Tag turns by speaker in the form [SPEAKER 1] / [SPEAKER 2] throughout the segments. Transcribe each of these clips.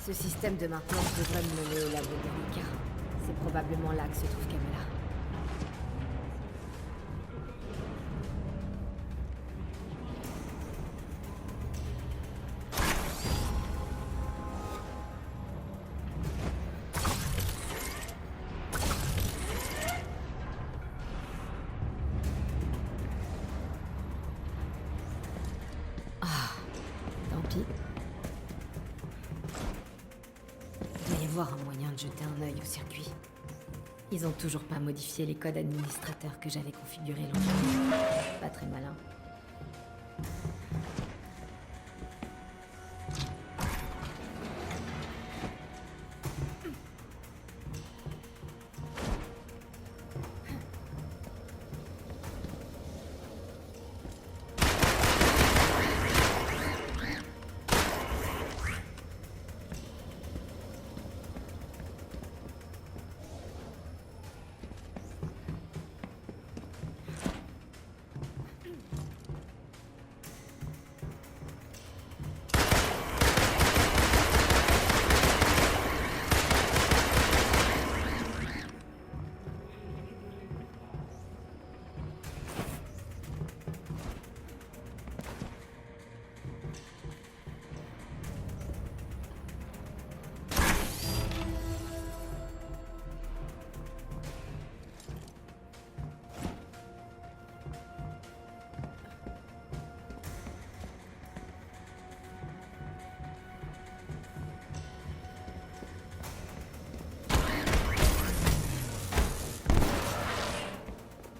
[SPEAKER 1] Ce système de maintenance devrait me mener au labo de Monica. C'est probablement là que se trouve Kamala. Tant pis. Il doit y avoir un moyen de jeter un œil au circuit. Ils ont toujours pas modifié les codes administrateurs que j'avais configurés longtemps. Pas très malin.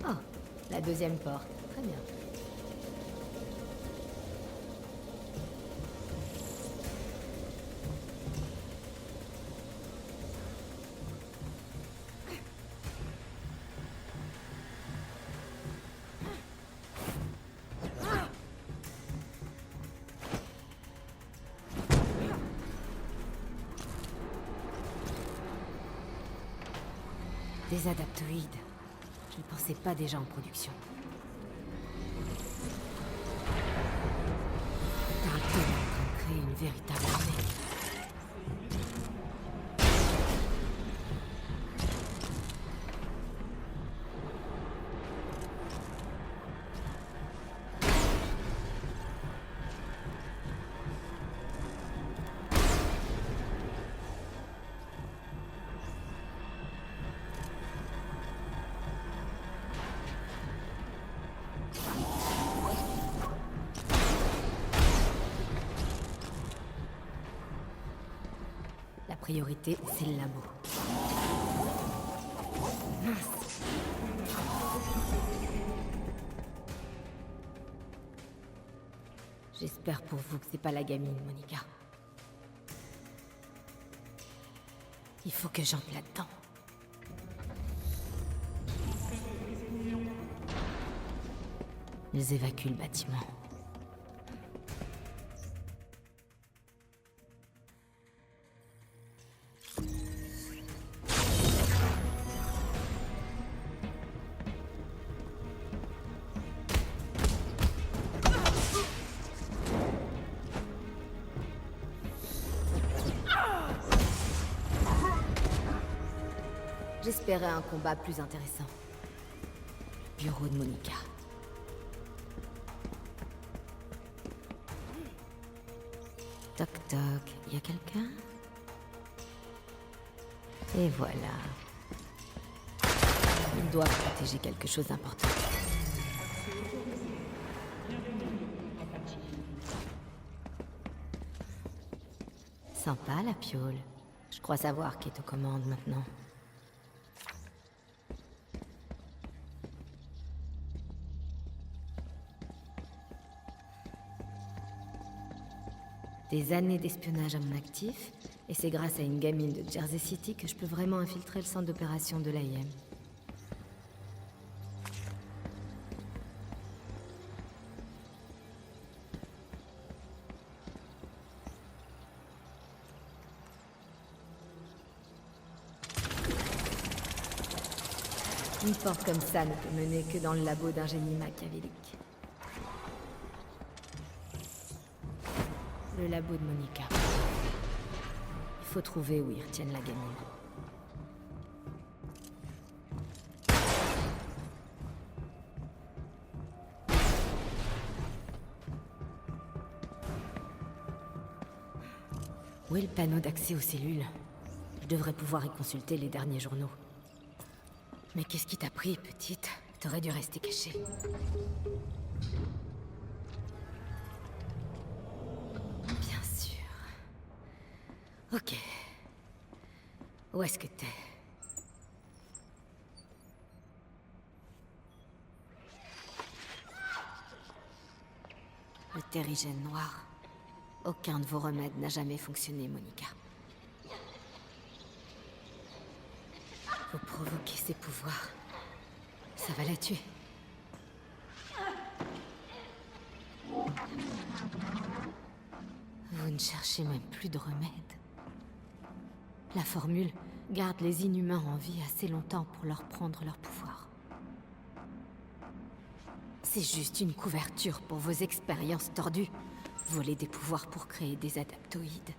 [SPEAKER 1] Oh, la deuxième porte. Très bien. Des adaptoïdes. Je ne pensais pas déjà en production. Tarleton est en train de créer une véritable armée. La priorité, c'est le labo. Mince. J'espère pour vous que c'est pas la gamine, Monica. Il faut que j'entre là-dedans. Ils évacuent le bâtiment. J'espérais un combat plus intéressant. Le bureau de Monica. Toc toc, y a quelqu'un? Et voilà. Ils doivent protéger quelque chose d'important. Sympa la piole. Je crois savoir qui est aux commandes maintenant. Des années d'espionnage à mon actif, et c'est grâce à une gamine de Jersey City que je peux vraiment infiltrer le centre d'opération de l'AIM. Une porte comme ça ne peut mener que dans le labo d'un génie machiavélique. Le labo de Monica. faut trouver où ils retiennent la gamine. Où est le panneau d'accès aux cellules? Je devrais pouvoir y consulter les derniers journaux. Mais qu'est-ce qui t'a pris, petite? T'aurais dû rester cachée. Bien sûr. Ok. Où est-ce que t'es? Le terrigène noir. Aucun de vos remèdes n'a jamais fonctionné, Monica. Vous provoquez ses pouvoirs. Ça va la tuer. Vous ne cherchez même plus de remède. La formule garde les inhumains en vie assez longtemps pour leur prendre leur pouvoir. C'est juste une couverture pour vos expériences tordues. Voler des pouvoirs pour créer des adaptoïdes.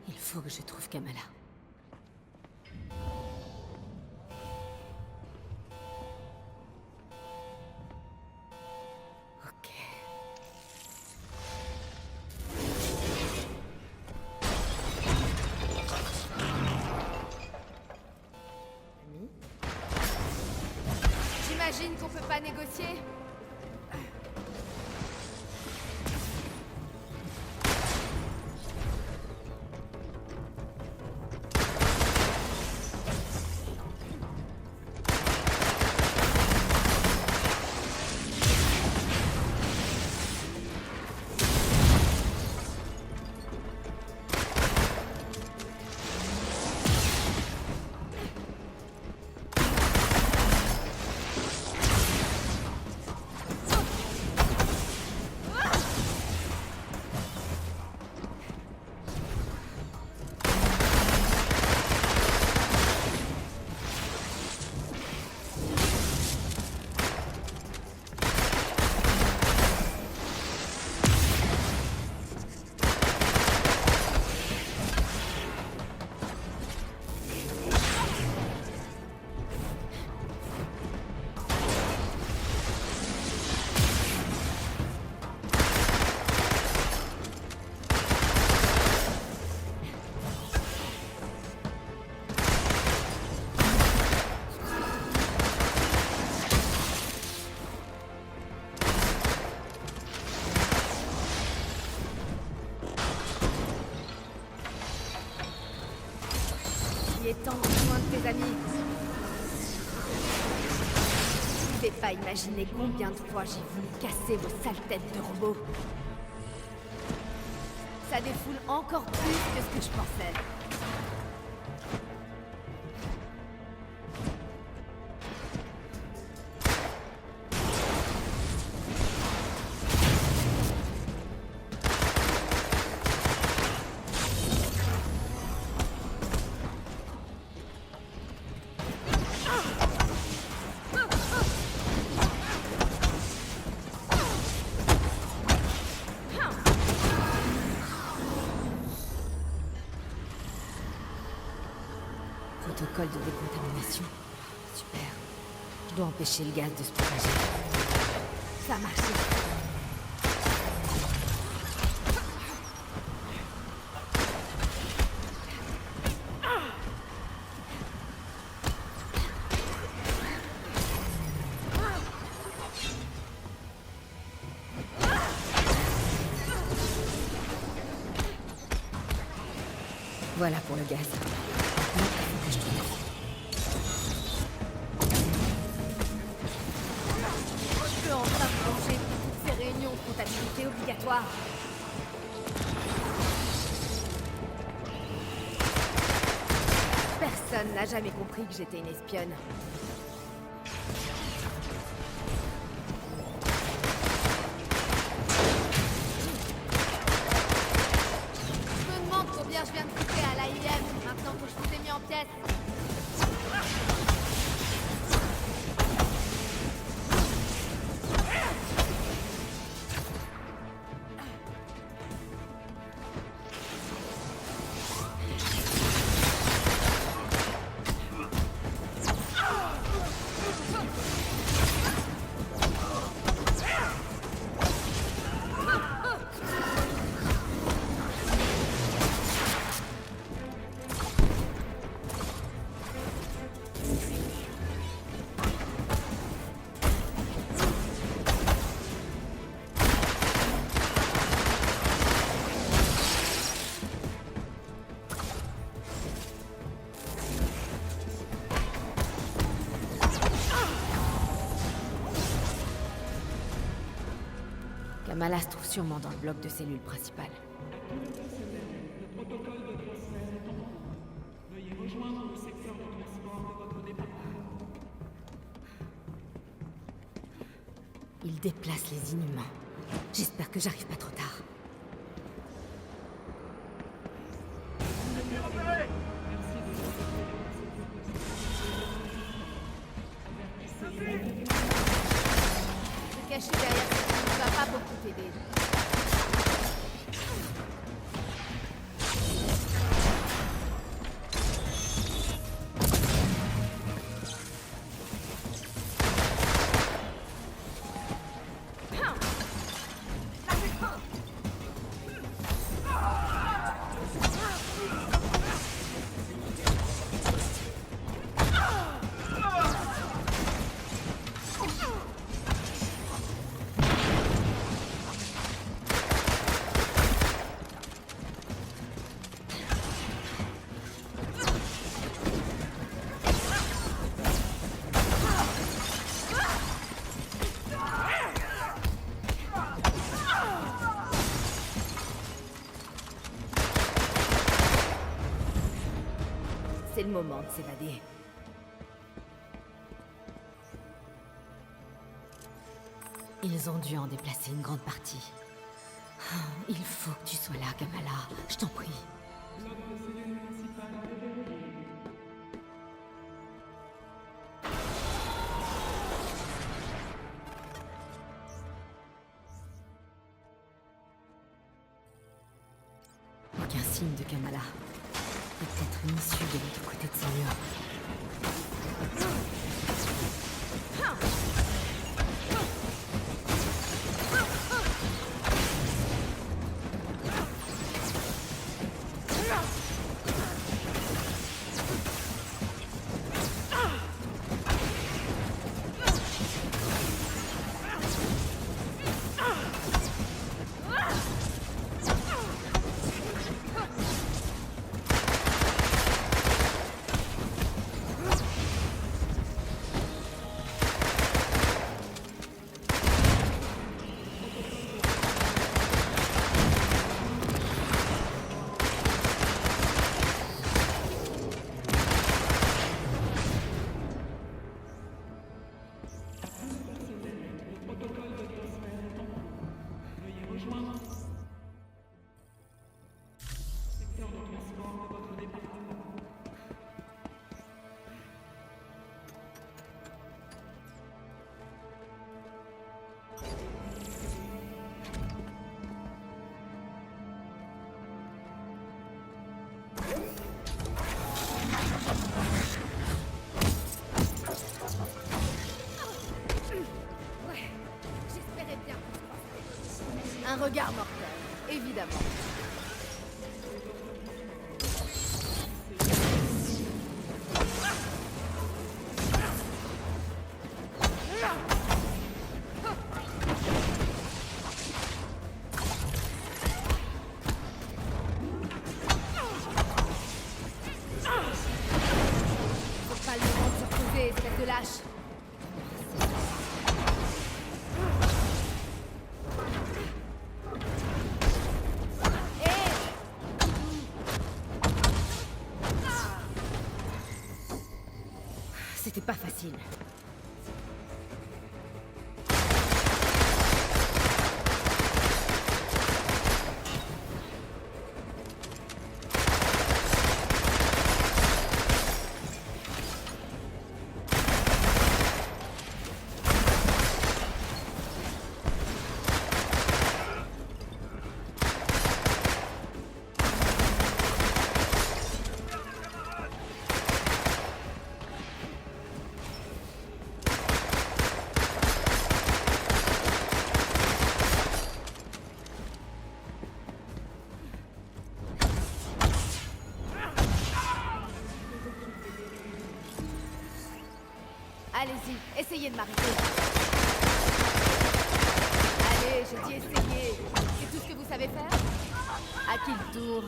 [SPEAKER 1] Il faut que je trouve Kamala. Ok.
[SPEAKER 2] J'imagine qu'on peut pas négocier? Il est temps de rejoindre tes amis. Tu ne peux pas imaginer combien de fois j'ai voulu casser vos sales têtes de robots. Ça défoule encore plus que ce que je pensais.
[SPEAKER 1] Protocole de décontamination. Super. Je dois empêcher le gaz de se propager.
[SPEAKER 2] Ça a marché.
[SPEAKER 1] Voilà pour le gaz. Maintenant, il faut que je trouve.
[SPEAKER 2] Je peux enfin plonger pour toutes ces réunions de comptabilité obligatoires. Personne n'a jamais compris que j'étais une espionne. Je me demande combien je viens de coûter à l'AIM maintenant que je vous ai mis en pièces.
[SPEAKER 1] Kamala se trouve sûrement dans le bloc de cellules principal. Il déplace les inhumains. J'espère que j'arrive pas trop tard.
[SPEAKER 2] Se cacher derrière cette ligne ne va pas beaucoup t'aider. C'est le moment de s'évader.
[SPEAKER 1] Ils ont dû en déplacer une grande partie. Ah, il faut que tu sois là, Kamala. Je t'en prie. Aucun signe de Kamala. Il y a peut-être une issue de l'autre côté de ces murs.
[SPEAKER 2] J'espérais bien. Un regard mortel, évidemment. Faut pas le rendre surprisé, espèce de lâche.
[SPEAKER 1] C'était pas facile.
[SPEAKER 2] Allez-y, essayez de m'arrêter. Allez, j'ai dit essayez. C'est tout ce que vous savez faire? À qui le tour?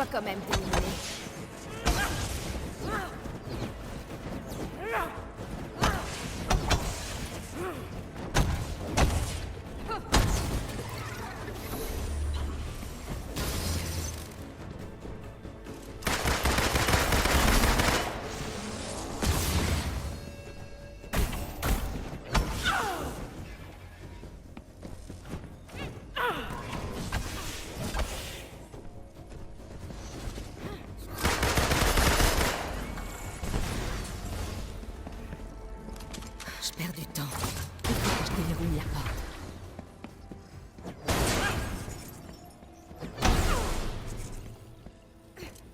[SPEAKER 2] dois quand même t'éliminer.
[SPEAKER 1] Je perds du temps. Il faut que je déverrouille la porte.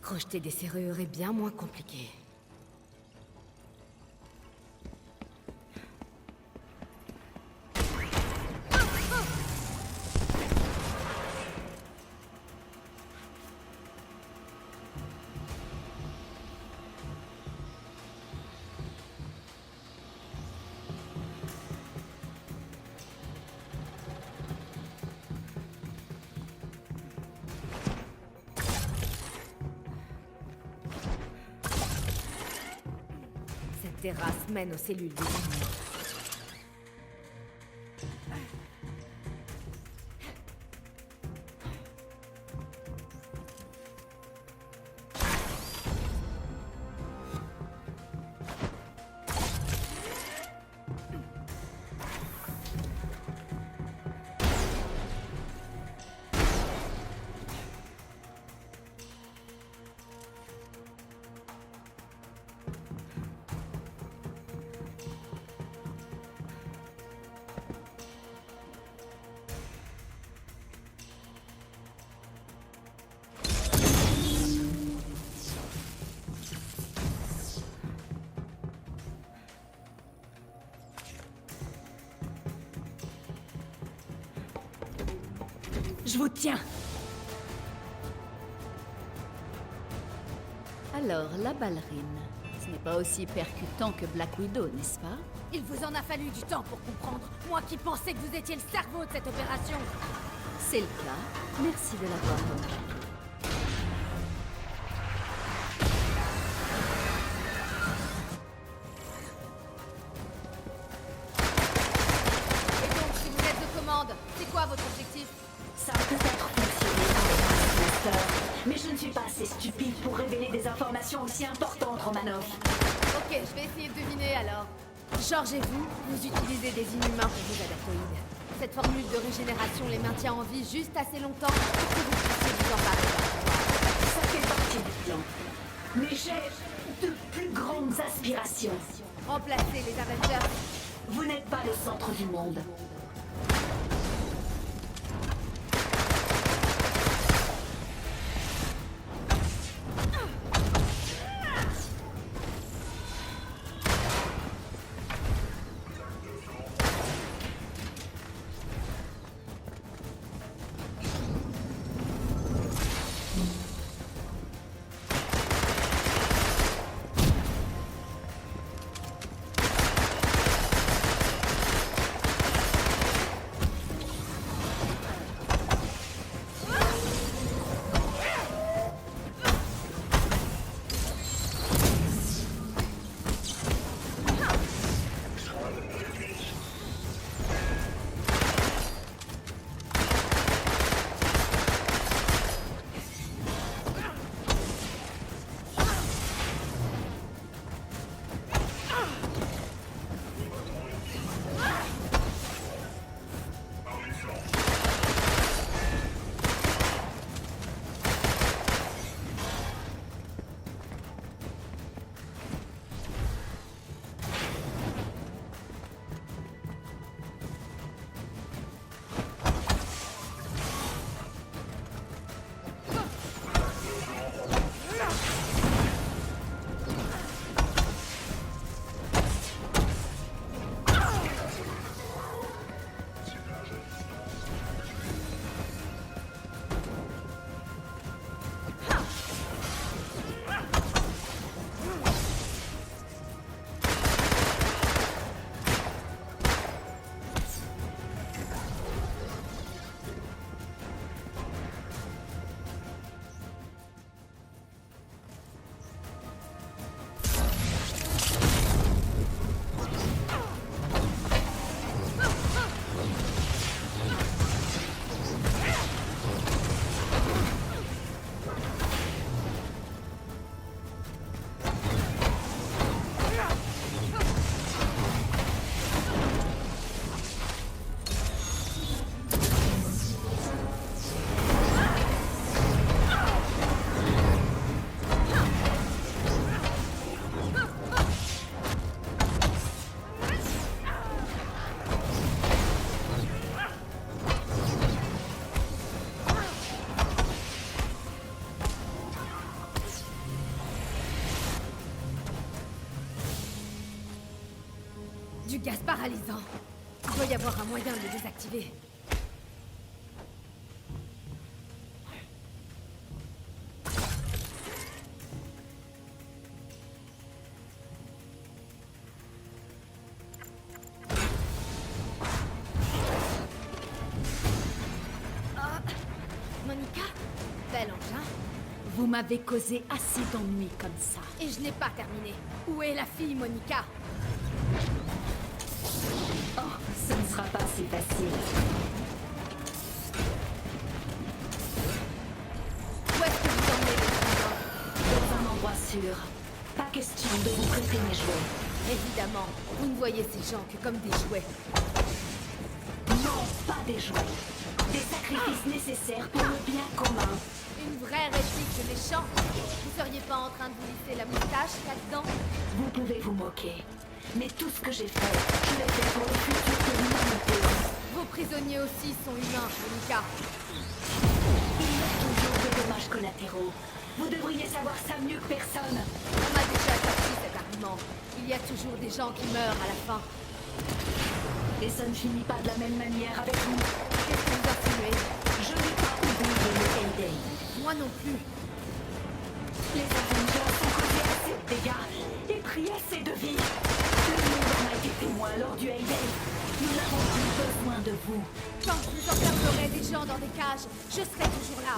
[SPEAKER 1] Crocheter des serrures est bien moins compliqué. Cette terrasse mène aux cellules des ennemis. Je vous tiens.
[SPEAKER 3] Alors, la ballerine, ce n'est pas aussi percutant que Black Widow, n'est-ce pas?
[SPEAKER 2] Il vous en a fallu du temps pour comprendre. Moi qui pensais que vous étiez le cerveau de cette opération.
[SPEAKER 3] C'est le cas. Merci de l'avoir remarqué.
[SPEAKER 2] Et donc, si vous êtes de commande, c'est quoi votre objectif?
[SPEAKER 4] Ça peut être fonctionné, Master, mais je ne suis pas assez stupide pour révéler des informations aussi importantes, Romanov.
[SPEAKER 2] Ok, je vais essayer de deviner alors. George et vous utilisez des inhumains pour vos adaptoïdes. Cette formule de régénération les maintient en vie juste assez longtemps pour que vous puissiez vous emparer.
[SPEAKER 4] Ça fait partie du plan. Mais j'ai de plus grandes aspirations.
[SPEAKER 2] Remplacez les Avengers.
[SPEAKER 4] Vous n'êtes pas le centre du monde.
[SPEAKER 2] Du gaz paralysant. Il doit y avoir un moyen de le désactiver. Monica? Bel engin.
[SPEAKER 3] Vous m'avez causé assez d'ennuis comme ça.
[SPEAKER 2] Et je n'ai pas terminé. Où est la fille, Monica?
[SPEAKER 4] Oh, ce ne sera pas si facile.
[SPEAKER 2] Où est-ce que vous emmenez les enfants?
[SPEAKER 4] Dans un endroit sûr. Pas question de vous prêter mes jouets.
[SPEAKER 2] Évidemment, vous ne voyez ces gens que comme des jouets.
[SPEAKER 4] Non, pas des jouets. Des sacrifices nécessaires pour le bien commun.
[SPEAKER 2] Une vraie réplique de méchant. Vous seriez pas en train de vous lisser la moustache là-dedans?
[SPEAKER 4] Vous pouvez vous moquer. Mais tout ce que j'ai fait, je l'ai fait pour le futur de l'humanité.
[SPEAKER 2] Vos prisonniers aussi sont humains, Monica.
[SPEAKER 4] Il y a toujours des dommages collatéraux. Vous devriez savoir ça mieux que personne.
[SPEAKER 2] On m'a déjà sorti cet argument. Il y a toujours des gens qui meurent à la fin.
[SPEAKER 4] Et ça ne finit pas de la même manière avec vous.
[SPEAKER 2] Qu'est-ce que vous insinuez?
[SPEAKER 4] Je n'ai pas oublié le Heyday.
[SPEAKER 2] Moi non plus.
[SPEAKER 4] Les Avengers ont causé assez de dégâts et pris assez de vies. Le monde en a été témoin lors du Heyday. Nous n'avons plus besoin de vous.
[SPEAKER 2] Quand vous enfermerez des gens dans des cages, je serai toujours là.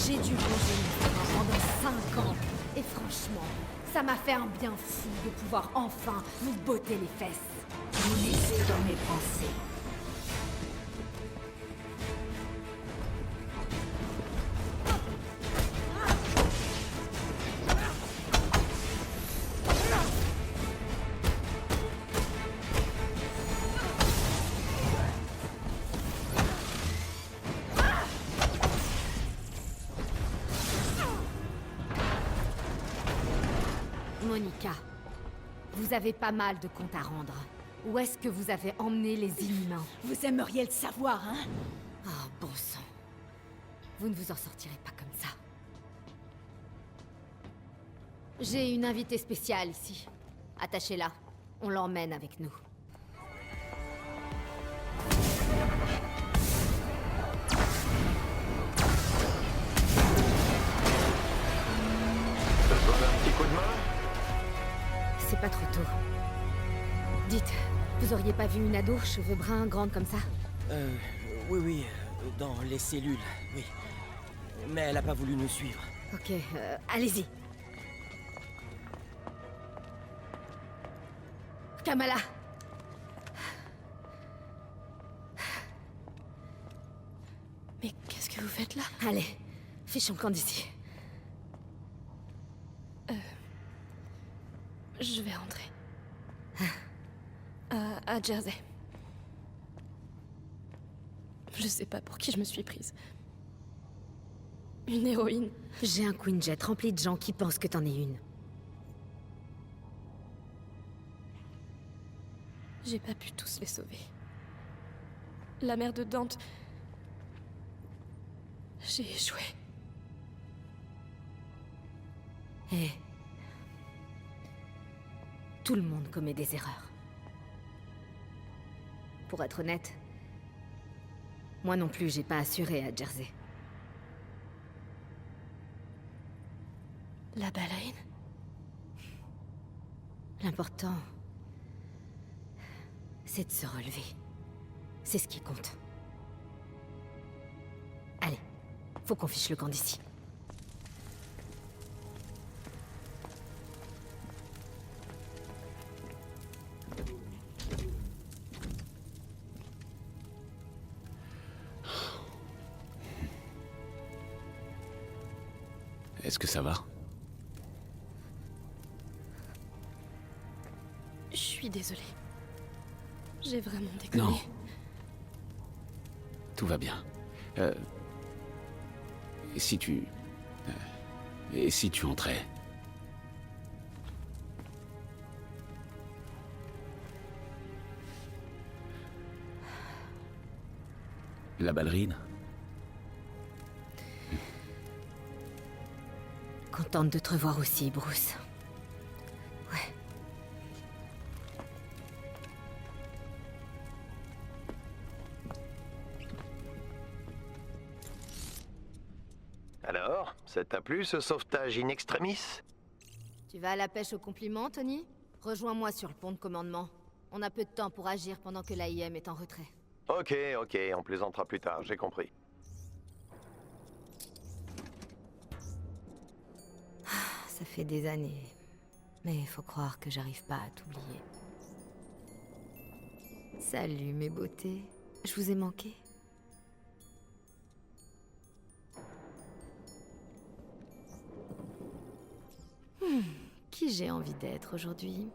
[SPEAKER 2] J'ai dû ranger mes freins pendant 5 ans. Et franchement, ça m'a fait un bien fou de pouvoir enfin vous botter les fesses.
[SPEAKER 4] Vous lisez dans mes pensées.
[SPEAKER 2] Monica, vous avez pas mal de comptes à rendre. Où est-ce que vous avez emmené les Inhumains?
[SPEAKER 3] Vous aimeriez le savoir, hein?
[SPEAKER 2] Oh, bon sang. Vous ne vous en sortirez pas comme ça. J'ai une invitée spéciale ici. Attachez-la. On l'emmène avec nous.
[SPEAKER 5] Ça te donne un petit coup de main?
[SPEAKER 2] C'est pas trop tôt. Dites, vous auriez pas vu une ado, cheveux bruns, grande comme ça?
[SPEAKER 6] Oui, dans les cellules, oui. Mais elle a pas voulu nous suivre.
[SPEAKER 2] Ok, allez-y. Kamala!
[SPEAKER 7] Mais qu'est-ce que vous faites là?
[SPEAKER 2] Allez, fichons le camp d'ici.
[SPEAKER 7] Je vais rentrer. À Jersey. Je sais pas pour qui je me suis prise. Une héroïne.
[SPEAKER 2] J'ai un Queen Jet rempli de gens qui pensent que t'en es une.
[SPEAKER 7] J'ai pas pu tous les sauver. La mère de Dante... J'ai échoué.
[SPEAKER 2] Eh. Tout le monde commet des erreurs. Pour être honnête, moi non plus j'ai pas assuré à Jersey.
[SPEAKER 7] La ballerine?
[SPEAKER 2] L'important, c'est de se relever. C'est ce qui compte. Allez, faut qu'on fiche le camp d'ici.
[SPEAKER 8] Est-ce que ça va?
[SPEAKER 7] Je suis désolée. J'ai vraiment déconné.
[SPEAKER 8] Non. Tout va bien. Et si tu... et si tu entrais? La ballerine?
[SPEAKER 2] Contente de te revoir aussi, Bruce. Ouais.
[SPEAKER 5] Alors, ça t'a plu ce sauvetage in extremis?
[SPEAKER 2] Tu vas à la pêche aux compliments, Tony? Rejoins-moi sur le pont de commandement. On a peu de temps pour agir pendant que l'AIM est en retrait.
[SPEAKER 5] Ok, on plaisantera plus tard, j'ai compris.
[SPEAKER 2] Ça fait des années. Mais faut croire que j'arrive pas à t'oublier. Salut mes beautés. Je vous ai manqué. Qui j'ai envie d'être aujourd'hui?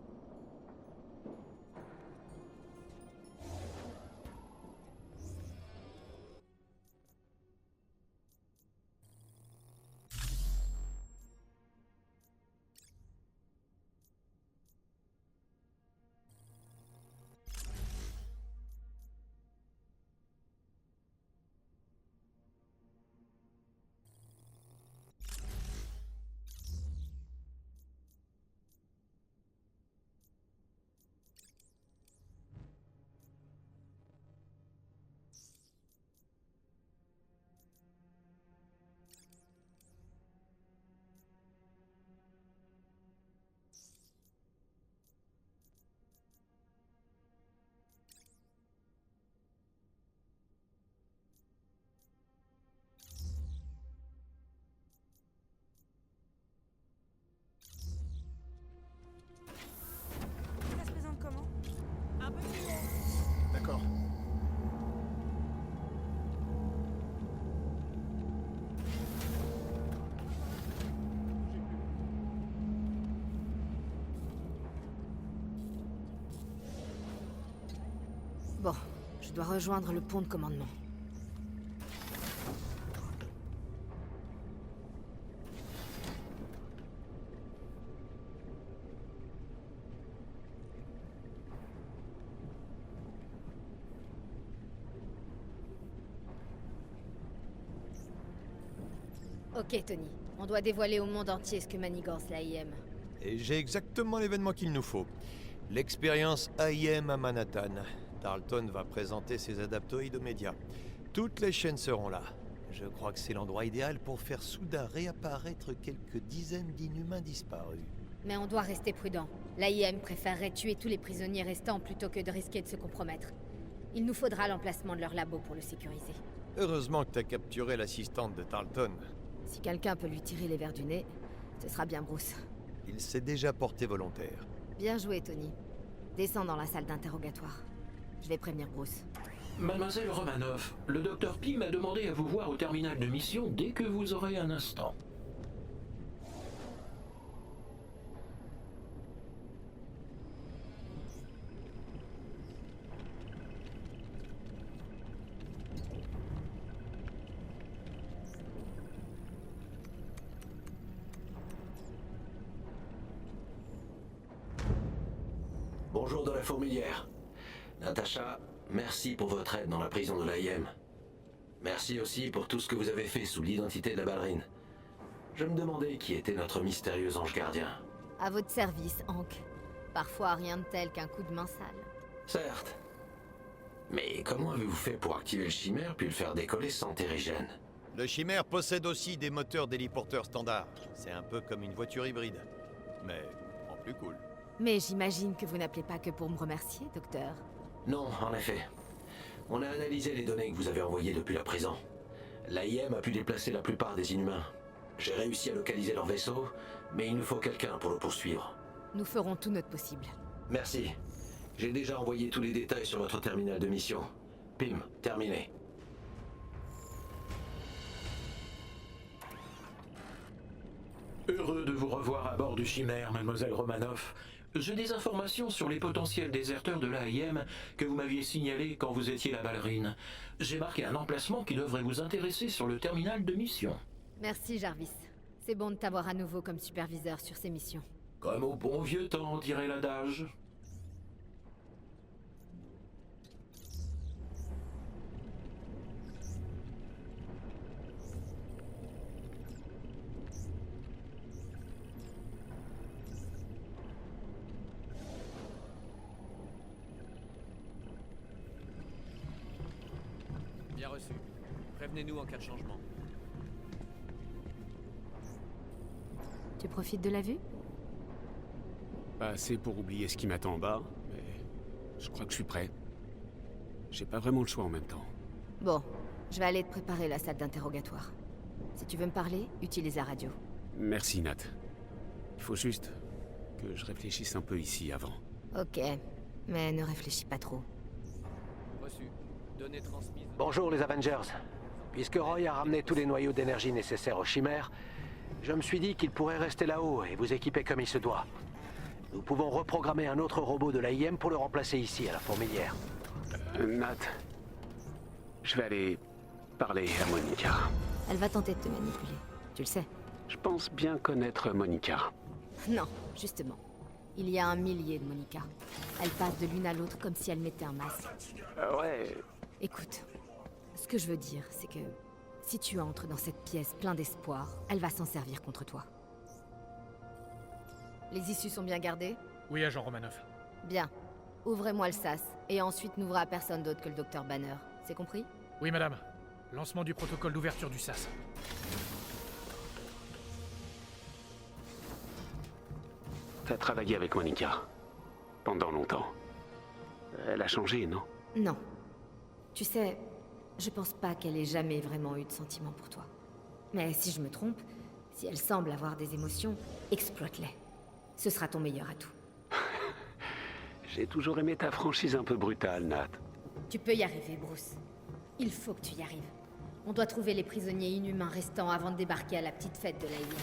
[SPEAKER 9] Ça se présente comment? Un peu plus long.
[SPEAKER 10] D'accord.
[SPEAKER 2] Bon, je dois rejoindre le pont de commandement. Ok, Tony. On doit dévoiler au monde entier ce que manigance l'AIM.
[SPEAKER 10] Et j'ai exactement l'événement qu'il nous faut. L'expérience AIM à Manhattan. Tarleton va présenter ses adaptoïdes aux médias. Toutes les chaînes seront là. Je crois que c'est l'endroit idéal pour faire soudain réapparaître quelques dizaines d'inhumains disparus.
[SPEAKER 2] Mais on doit rester prudent. L'AIM préférerait tuer tous les prisonniers restants plutôt que de risquer de se compromettre. Il nous faudra l'emplacement de leur labo pour le sécuriser.
[SPEAKER 10] Heureusement que t'as capturé l'assistante de Tarleton.
[SPEAKER 1] Si quelqu'un peut lui tirer les vers du nez, ce sera bien Bruce.
[SPEAKER 10] Il s'est déjà porté volontaire.
[SPEAKER 1] Bien joué, Tony. Descends dans la salle d'interrogatoire. Je vais prévenir Bruce.
[SPEAKER 11] Mademoiselle Romanoff, le docteur P m'a demandé à vous voir au terminal de mission dès que vous aurez un instant.
[SPEAKER 12] Bonjour de la fourmilière. Natacha, merci pour votre aide dans la prison de l'AIM. Merci aussi pour tout ce que vous avez fait sous l'identité de la ballerine. Je me demandais qui était notre mystérieux ange gardien.
[SPEAKER 1] À votre service, Hank. Parfois rien de tel qu'un coup de main sale.
[SPEAKER 12] Certes. Mais comment avez-vous fait pour activer le chimère puis le faire décoller sans terrigène?
[SPEAKER 10] Le Chimère possède aussi des moteurs d'héliporteurs standards. C'est un peu comme une voiture hybride. Mais en plus cool.
[SPEAKER 1] Mais j'imagine que vous n'appelez pas que pour me remercier, docteur.
[SPEAKER 12] Non, en effet. On a analysé les données que vous avez envoyées depuis la prison. L'AIM a pu déplacer la plupart des inhumains. J'ai réussi à localiser leur vaisseau, mais il nous faut quelqu'un pour le poursuivre.
[SPEAKER 1] Nous ferons tout notre possible.
[SPEAKER 12] Merci. J'ai déjà envoyé tous les détails sur votre terminal de mission. Pim, terminé.
[SPEAKER 11] Heureux de vous revoir à bord du Chimère, mademoiselle Romanoff. J'ai des informations sur les potentiels déserteurs de l'AIM que vous m'aviez signalés quand vous étiez la ballerine. J'ai marqué un emplacement qui devrait vous intéresser sur le terminal de mission.
[SPEAKER 1] Merci, Jarvis. C'est bon de t'avoir à nouveau comme superviseur sur ces missions.
[SPEAKER 11] Comme au bon vieux temps, dirait l'adage.
[SPEAKER 6] Bien reçu. Prévenez-nous en cas de changement.
[SPEAKER 1] Tu profites de la vue?
[SPEAKER 8] Pas assez pour oublier ce qui m'attend en bas, mais je crois que je suis prêt. J'ai pas vraiment le choix en même temps.
[SPEAKER 1] Bon, je vais aller te préparer la salle d'interrogatoire. Si tu veux me parler, utilise la radio.
[SPEAKER 8] Merci, Nat. Il faut juste que je réfléchisse un peu ici avant.
[SPEAKER 1] Ok, mais ne réfléchis pas trop.
[SPEAKER 6] Reçu. Données transmises.
[SPEAKER 12] Bonjour les Avengers. Puisque Roy a ramené tous les noyaux d'énergie nécessaires au Chimère, je me suis dit qu'il pourrait rester là-haut et vous équiper comme il se doit. Nous pouvons reprogrammer un autre robot de l'AIM pour le remplacer ici, à la fourmilière.
[SPEAKER 8] Nat, je vais aller parler à Monica.
[SPEAKER 1] Elle va tenter de te manipuler, tu le sais.
[SPEAKER 8] Je pense bien connaître Monica.
[SPEAKER 1] Non, justement. Il y a 1 millier de Monica. Elle passe de l'une à l'autre comme si elle mettait un masque.
[SPEAKER 8] Ouais.
[SPEAKER 1] Écoute, ce que je veux dire, c'est que si tu entres dans cette pièce plein d'espoir, elle va s'en servir contre toi. Les issues sont bien gardées?
[SPEAKER 13] Oui, agent Romanoff.
[SPEAKER 1] Bien. Ouvrez-moi le sas, et ensuite n'ouvrez à personne d'autre que le docteur Banner. C'est compris?
[SPEAKER 13] Oui, madame. Lancement du protocole d'ouverture du SAS.
[SPEAKER 8] T'as travaillé avec Monica. Pendant longtemps. Elle a changé, non?
[SPEAKER 1] Non. Tu sais, je pense pas qu'elle ait jamais vraiment eu de sentiments pour toi. Mais si je me trompe, si elle semble avoir des émotions, exploite-les. Ce sera ton meilleur atout.
[SPEAKER 8] J'ai toujours aimé ta franchise un peu brutale, Nat.
[SPEAKER 1] Tu peux y arriver, Bruce. Il faut que tu y arrives. On doit trouver les prisonniers inhumains restants avant de débarquer à la petite fête de l'AIM.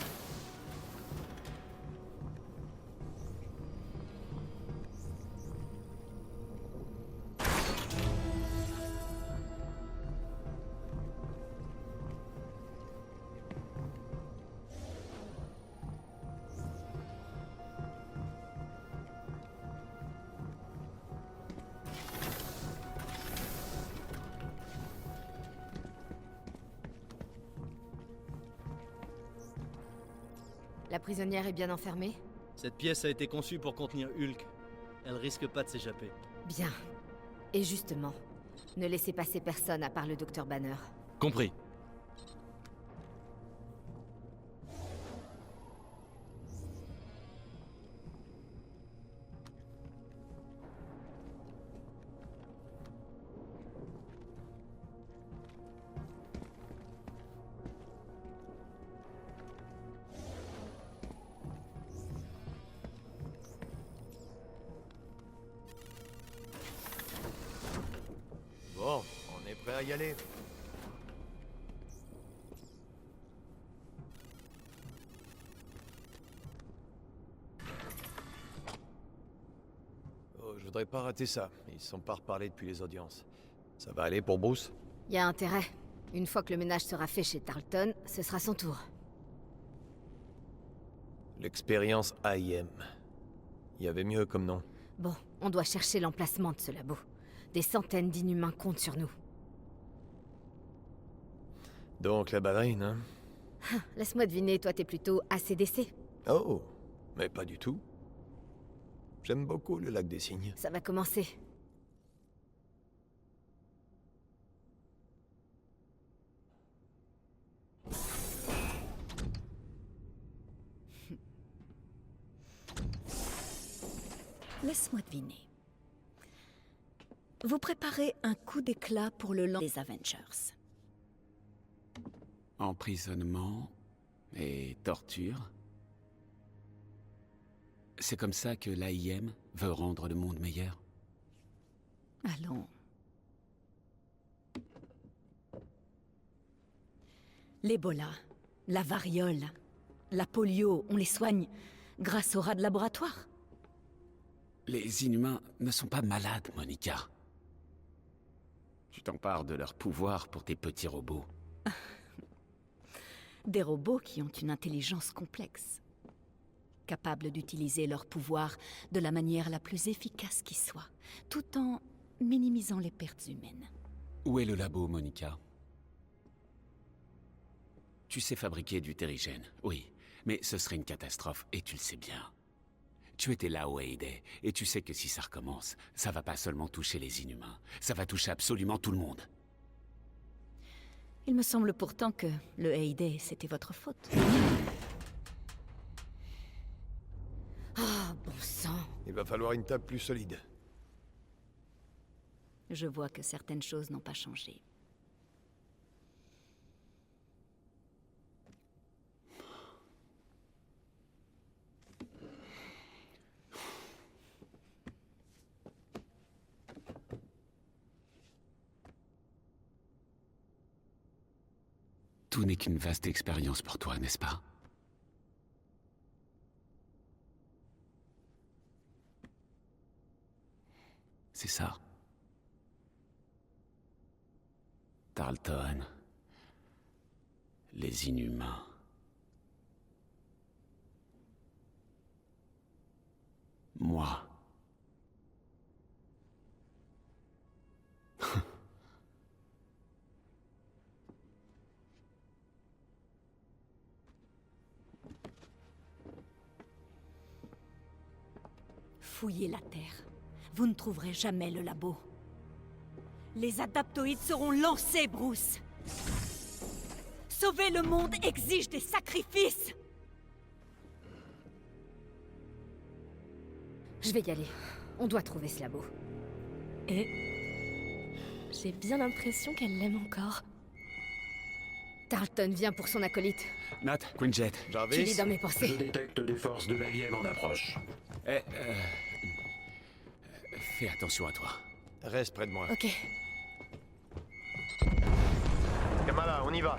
[SPEAKER 2] La prisonnière est bien enfermée?
[SPEAKER 14] Cette pièce a été conçue pour contenir Hulk. Elle risque pas de s'échapper.
[SPEAKER 1] Bien. Et justement, ne laissez passer personne à part le Dr Banner.
[SPEAKER 14] Compris.
[SPEAKER 10] Bon, on est prêt à y aller. Oh, je voudrais pas rater ça. Ils sont pas reparlés depuis les audiences. Ça va aller pour Bruce?
[SPEAKER 1] Y a intérêt. Une fois que le ménage sera fait chez Tarleton, ce sera son tour.
[SPEAKER 10] L'expérience AIM. Il y avait mieux comme nom.
[SPEAKER 1] Bon, on doit chercher l'emplacement de ce labo. Des centaines d'inhumains comptent sur nous.
[SPEAKER 10] Donc la ballerine, hein?
[SPEAKER 1] Laisse-moi deviner, toi t'es plutôt ACDC.
[SPEAKER 10] Oh, mais pas du tout. J'aime beaucoup le lac des cygnes.
[SPEAKER 1] Ça va commencer.
[SPEAKER 3] Laisse-moi deviner. Vous préparez un coup d'éclat pour le des Avengers.
[SPEAKER 8] Emprisonnement et torture. C'est comme ça que l'AIM veut rendre le monde meilleur.
[SPEAKER 3] Allons. L'Ebola, la variole, la polio, on les soigne grâce aux rats de laboratoire.
[SPEAKER 8] Les Inhumains ne sont pas malades, Monica. Tu t'empares de leur pouvoir pour tes petits robots.
[SPEAKER 3] Des robots qui ont une intelligence complexe, capables d'utiliser leur pouvoir de la manière la plus efficace qui soit, tout en minimisant les pertes humaines.
[SPEAKER 8] Où est le labo, Monica? Tu sais fabriquer du terrigène, oui, mais ce serait une catastrophe, et tu le sais bien. Tu étais là au Hay-Day, et tu sais que si ça recommence, ça va pas seulement toucher les Inhumains, ça va toucher absolument tout le monde.
[SPEAKER 3] Il me semble pourtant que le Hay-Day, c'était votre faute.
[SPEAKER 1] Ah, bon sang.
[SPEAKER 10] Il va falloir une table plus solide.
[SPEAKER 3] Je vois que certaines choses n'ont pas changé.
[SPEAKER 8] Tout n'est qu'une vaste expérience pour toi, n'est-ce pas? C'est ça. Tarleton. Les Inhumains. Moi.
[SPEAKER 3] Fouillez la Terre. Vous ne trouverez jamais le labo. Les adaptoïdes seront lancés, Bruce. Sauver le monde exige des sacrifices.
[SPEAKER 1] Je vais y aller. On doit trouver ce labo.
[SPEAKER 7] Et j'ai bien l'impression qu'elle l'aime encore.
[SPEAKER 1] Tarleton vient pour son acolyte.
[SPEAKER 8] Nat, Quinjet.
[SPEAKER 1] Tu lis dans mes pensées.
[SPEAKER 11] Je détecte des forces de l'AIM en approche.
[SPEAKER 8] Fais attention à toi.
[SPEAKER 10] Reste près de moi.
[SPEAKER 1] Ok.
[SPEAKER 5] Kamala, on y va.